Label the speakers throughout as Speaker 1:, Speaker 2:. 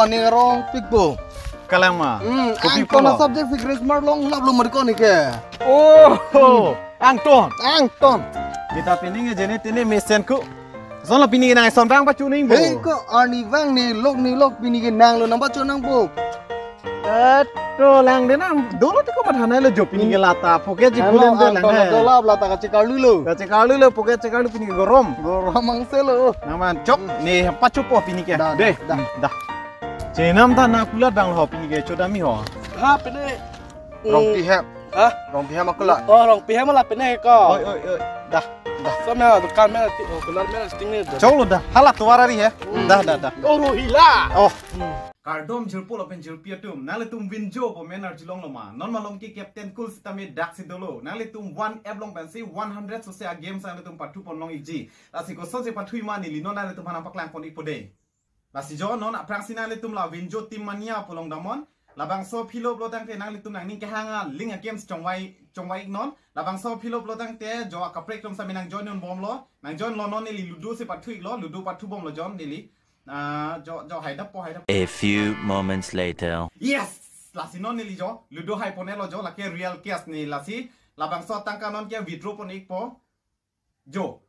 Speaker 1: ni rong pikbo.
Speaker 2: Kalang ma.
Speaker 1: Ang ko na subject figures marlong lablo mariko ni ke.
Speaker 2: Oh, Angton.
Speaker 1: Kita
Speaker 2: pining je ni tini mesen ku. Zon pining nang son bang pacu ning bo.
Speaker 1: Hey ko ani wang ni lok pining nang lo nang pacu nang bo.
Speaker 2: To lang de nang dolo ti ko mathana le jo pining lata poke ji bulen de lang hai.
Speaker 1: Dolap lata ka cikalu lo.
Speaker 2: Poke cikalu pining gorom.
Speaker 1: Ang selo.
Speaker 2: Naman chop ni pacu po pining ke. Deh. Dah. Jenam ta na kulat bang ho pining ke chodami ho.
Speaker 3: Ha pene.
Speaker 1: Rong pihak. Rong pihak makala.
Speaker 3: Oh rong pihak malah pene ko.
Speaker 2: Oi. Dah.
Speaker 3: So mela dukan mela ti kulat mela sting ni.
Speaker 2: Cholo dah. Halat tu warari he. Dah.
Speaker 3: Oh rohila.
Speaker 2: Oh. Kardom jirpul open jirpiatum nale tum winjo po menar jilong loma non malong ki captain cool sitame dak sidolo nale tum 1 eblong pensi 100 so sea games nale tum patu pon long ig lasi ko so se patu mani li non nale tum hana paklang pon ipode lasi jo non aprang sinale tum la winjo tim mania polong damon labang so philo blotang te nale tum nang ning ke hanga ling games chongwai non labang so philo blotang te jo akaprek tum saminang join non bom lo nang join lo non li ludo se patu lo ludo patu bom lo jon dili
Speaker 4: A few moments later.
Speaker 2: Yes, lasi non ni jo, ludo hai ponelo jo laki real case ni lasi, labang so tangka non kia withdraw pon ikpo, jo,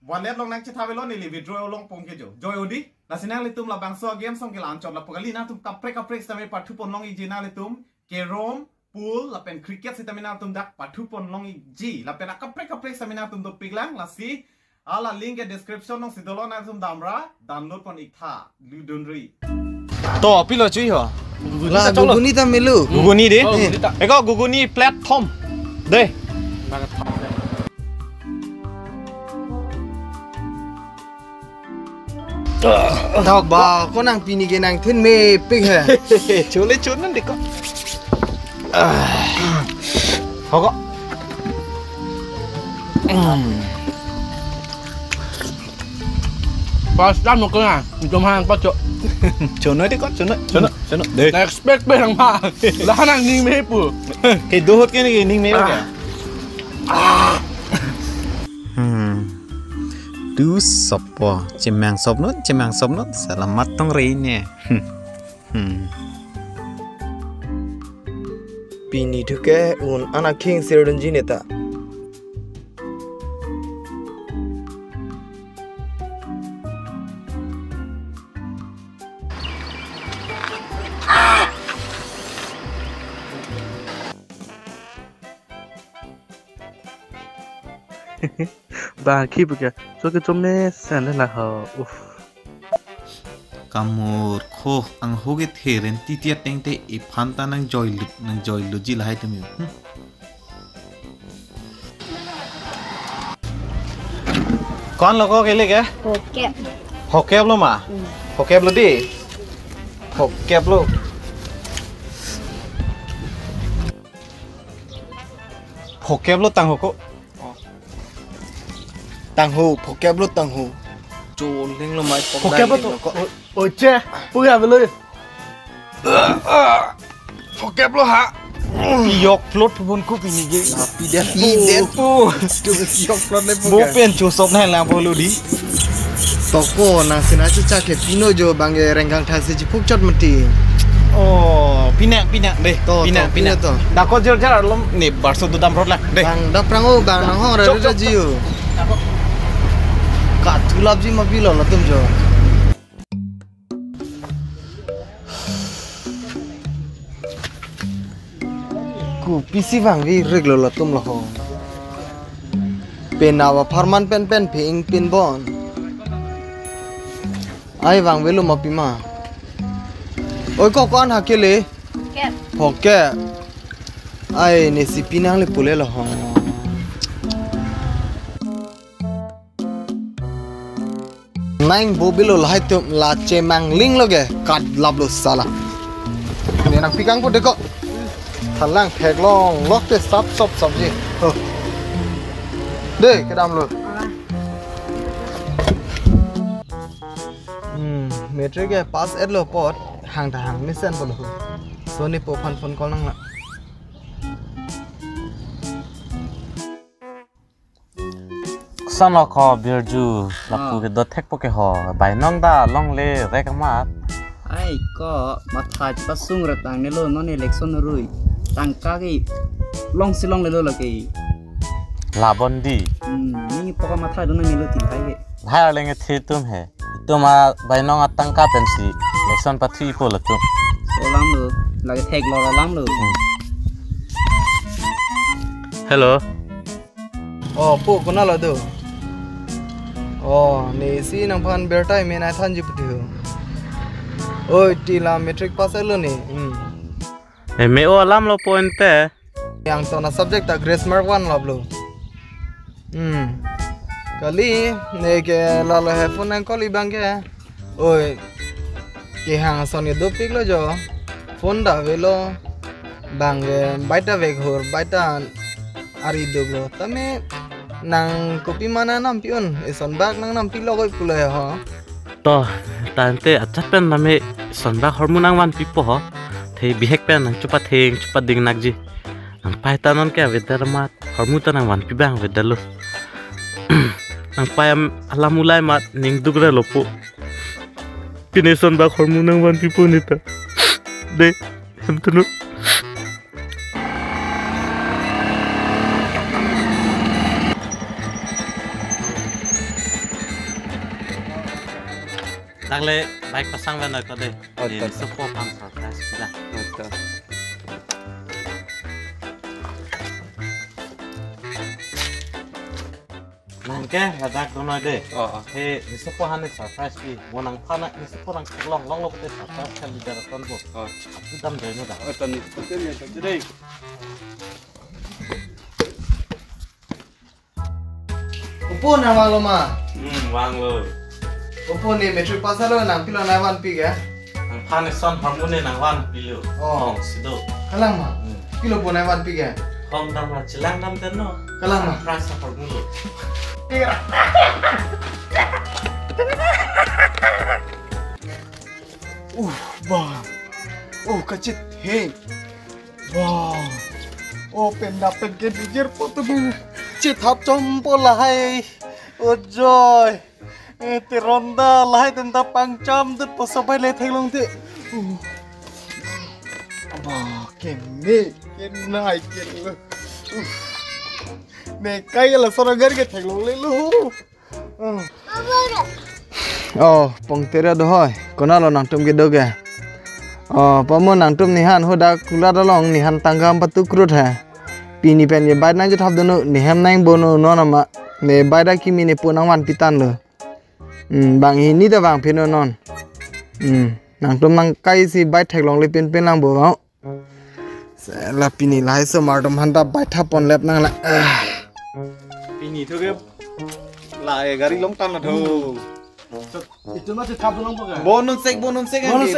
Speaker 2: wallet long nang cetawelo ni li withdraw long pon ke jo odi, lasi nang litum labang so game song ke lancot la pokali na tum kaprek same patu pon long iji na litum, ke rom, pool, lapen cricket sitamina tum dak patu pon long iji, lapen kaprek samina tum do piglang lasi. Ala link ke description nong sidolo na sum damra download pon ikha ludunri to pilo chui ho
Speaker 1: la guguni ta milu
Speaker 2: guguni de eko guguni platform de
Speaker 1: Thọc bà có nàng pini cái nàng thiên mê pig hả?
Speaker 2: Chú lấy chú nó đi con. Họ có.
Speaker 3: Pas dah nak kena, jom hang pas cok.
Speaker 2: Chú nói đi con, chú nói. Đây.
Speaker 3: Expect bên thằng mà, là nàng ninh mê pu.
Speaker 2: Cái đồ hốt cái này ninh mê kìa. Du sopo, cemang sopnot, selamat tong reinnya.
Speaker 1: Pini thuke un anak king sirden jineta.
Speaker 3: Bà khi bữa kìa, cho cái chôm mê sẵn lên là hờ.
Speaker 5: Kamur ko ang hoget heren titiat teng te ipanta nang joy luji lahai tumi.
Speaker 2: Con lo có cái gì kìa? Hộp kẹp luôn mà? Hộp kẹp luôn đi. Hộp kẹp luôn. Hộp kẹp luôn tăng hộp cô.
Speaker 1: Tăng hù, hộp kẹp luôn tăng hù. Chú lên luôn mà.
Speaker 2: Hộp kẹp luôn.
Speaker 3: Ôi chê, bữa à về lời.
Speaker 1: Hộp kẹp luôn hả?
Speaker 2: Yok plot pun ku pini je.
Speaker 1: Pidet pu. Yok plot le pu.
Speaker 2: Bo pen chu sop na lang polu di.
Speaker 1: Toko nang sina cha ke pino jo bange renggang thase ji phuk chot mati.
Speaker 2: Oh, pinak deh.
Speaker 1: Pinak to.
Speaker 2: Da ko jer lom ni barso du dam rot lah. Deh.
Speaker 1: Bang da prango bang nang ho ra jiu. Ka thulap ji ma pilo la tum jo. Ku PC bang vi reglo la tum la ho. Pen awa farman pen ping pin bon. Ai bang velu ma pima. Oi ko kon hakele. Ke. Hoke. Ai ne si pinang le pule la ho. Nang bobilo lahai tum la chemang ling loge kat lablo sala. Ne nang pikang po deko. Thalang phek long lok te sap ji. Đây cái đam luôn. Metric cái pass at lo pot hàng ta hàng mission bol ho. So ni po phone call nang la.
Speaker 6: San lo kho beer ju la pu ke do thek po ke ho bai nong da long le re ka ma
Speaker 7: ai có mặt thai bắt sung rồi tàng này luôn nó này lệch xuân rồi tàng cá cái long xí long này luôn là cái
Speaker 6: ลาบอนดี
Speaker 7: นี่ปกติมาถ่ายตรงนั้นนี่เลยติดไทยเลย
Speaker 6: ให้อะไรเงี้ยที่ตุ้มเหตัวมาใบน้องตั้งค่าเป็นสีเล็กซอนปัทที่พอละตุ้ม
Speaker 7: โซลัมเลยแล้วก็แท็กรอลัมเลย
Speaker 3: ฮัลโหล
Speaker 1: Oh, kuna lo do. Oh, ni si nang phan bertai me na than ji puthu. Oi, ti la metric pass lo ni.
Speaker 3: เอ้ยไม่โอ้ล้ำเราปนแต่
Speaker 1: Yang to na subject ta grace mark 1 lo blo. Kali ne ke la la he phone call i bang ke. Oi. Ke hang son ye do pik lo jo. Phone da ve lo bang baita ve ghor baita ari do blo. Tame nang kopi mana nam pion eson bag nang nam pi logoi pulai ha
Speaker 3: ต่อตานเตอาจจะเป็นทำให้สนบักฮอร์โมนวันปีปอเทบิเฮกเป็นนังจุปะเทงจุปะดิ่งนักจีนังไปตานนแกเวดาร์มาฮอร์โมนตานังวันปีบังเวดาลุนังไปอัลลามุไลมานิงดุกระลปุปีนี้สนบักฮอร์โมนวันปีปอนิตาเดเห็นตุนุ ตักเลยไปประสังวันหน่อยก็ได้เดี๋ยวสปอร์ตทำสารสกิลนั่นแกระดับตัวน้อยเด้เฮ้ยสปอร์ตฮันนี่สารสกิลวันนั้นพานะสปอร์ตลองลงไปสารสกิลเดี๋ยวต้นบุกคือดำเดินนู่นด่ะ
Speaker 5: ตอนนี้เต้นเนี่ยจะได้
Speaker 1: Upo na malo ma.
Speaker 3: วางเลย
Speaker 1: Upo ni metric pass lo nang pilo na wan pi ke.
Speaker 3: นังพาในซ่อนฮอร์โมนในนังวันปิโลห้องสิโด
Speaker 1: Kalang ma. Pilo po na wan pi ke.
Speaker 3: ห้องดำมาจิลังดำเต้นเนาะ
Speaker 1: Kalang ma.
Speaker 3: พรายฮอร์โมน
Speaker 1: Oh, kacit he. Wow. Oh, penda pen ke dijir foto bu. Cit hap chompo lahai. Oh joy. Te ronda lahai tenta pangcham tut posabai le thelong te. Wah, kene kenai ken. Ne kai la soragar ke thelong le lu. Oh, pong tera dohoi. Kona lo nang tum ke doge. Pamun nang tum nihan hoda kula dalong nihan tanggam patu krut ha. Pini pen ye baid nang jethap donu niham nang bono no nama ne baida kimi ne punang wan pitan lo. Bang ini da bang pino non. Nang tum nang kai si baid thek long le pen pen lang bo au. La pini lai so mar dom handa baid thap pon lep nang la.
Speaker 5: Pini thôi cái lại gari lông tan là thôi.
Speaker 8: Itu masih kabel lomba kan?
Speaker 5: Bonus sek kan di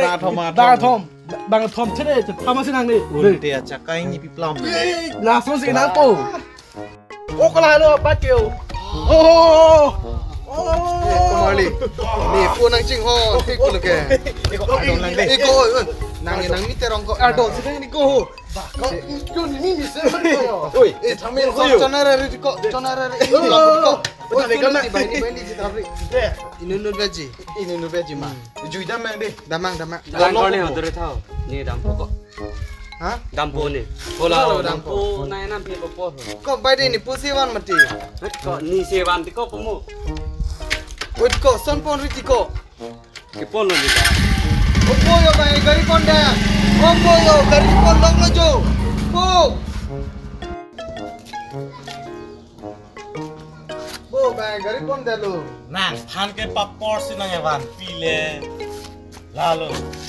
Speaker 8: Bang Tom today to Thomas nang ni.
Speaker 5: Dia cakai ni piplam.
Speaker 8: Langsung sih nang po. Oh kalau lo pakio. Oh.
Speaker 1: Kemali. Ni punang cing ho thik ko ke. Iko nang nang mi terong ko. Ado sedang ni ko. Kau ni se. Oi, thamen ko chonara ri ko. Oi, ni bani jitabri. Inunu beji ma.
Speaker 5: Jui damang deh.
Speaker 1: Damang.
Speaker 7: Dampo ni hotor thau. Ni dampo kok.
Speaker 1: Ha?
Speaker 7: Dampo ni. Bola dampo nai nam pi popo.
Speaker 1: Ko bai ni pusiwan mati.
Speaker 7: Kok ni sewan ti kok pemu.
Speaker 1: Oi ko son pon ri ko.
Speaker 7: Ki pon lo ni ta.
Speaker 1: Opo yo bai gari pon da. Opo yo gari pon long lo jo. Po. Bo bai gari pon da lo.
Speaker 3: นั่งพันกันปับปอร์สินังวันปีเลลาโล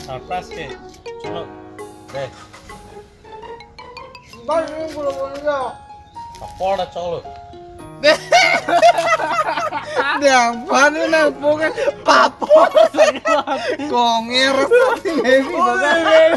Speaker 3: สารพรัสเกชุนเด้
Speaker 1: Bai ni ko lo ya.
Speaker 3: ปับปอร์ละจอล
Speaker 1: Yang mana nang pokan papo kong eros heavy banget.